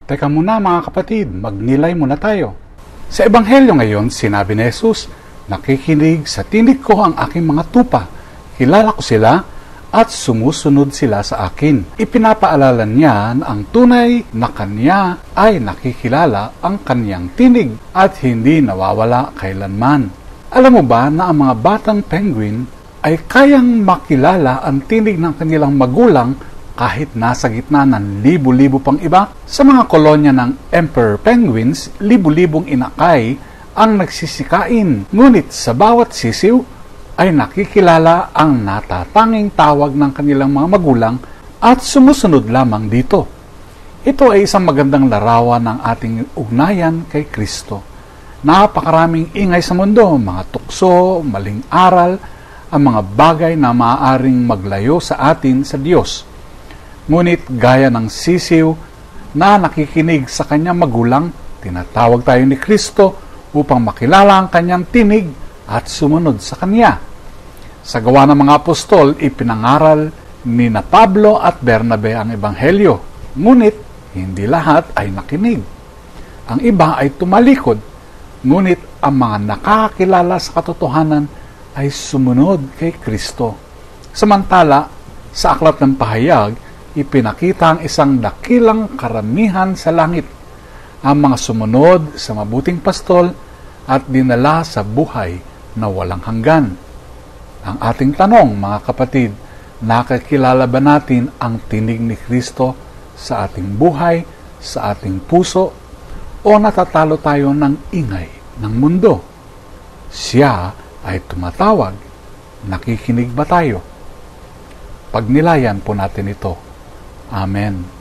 Teka muna mga kapatid, magnilay muna tayo. Sa Ebanghelyo ngayon, sinabi ni Jesus, nakikinig sa tinig ko ang aking mga tupa. Kilala ko sila at sumusunod sila sa akin. Ipinapaalala niya na ang tunay na kanya ay nakikilala ang kanyang tinig at hindi nawawala kailanman. Alam mo ba na ang mga batang penguin ay kayang makilala ang tinig ng kanilang magulang kahit nasa gitna ng libu-libo pang iba? Sa mga kolonya ng emperor penguins, libu-libong inakay ang nagsisikain. Ngunit sa bawat sisiw ay nakikilala ang natatanging tawag ng kanilang mga magulang at sumusunod lamang dito. Ito ay isang magandang larawan ng ating ugnayan kay Kristo. Napakaraming ingay sa mundo, mga tukso, maling aral, ang mga bagay na maaaring maglayo sa atin sa Diyos. Ngunit gaya ng sisiw na nakikinig sa kanyang magulang, tinatawag tayo ni Kristo upang makilala ang kanyang tinig at sumunod sa kanya. Sa Gawa ng mga Apostol, ipinangaral ni na Pablo at Bernabe ang Ebanghelyo. Ngunit hindi lahat ay nakinig. Ang iba ay tumalikod. Ngunit ang mga nakakilala sa katotohanan ay sumunod kay Kristo. Samantala, sa Aklat ng Pahayag, ipinakita ang isang dakilang karamihan sa langit, ang mga sumunod sa mabuting pastol at dinala sa buhay na walang hanggan. Ang ating tanong, mga kapatid, nakakilala ba natin ang tinig ni Kristo sa ating buhay, sa ating puso, o natatalo tayo ng ingay ng mundo? Siya ay tumatawag. Nakikinig ba tayo? Pagnilayan po natin ito. Amen.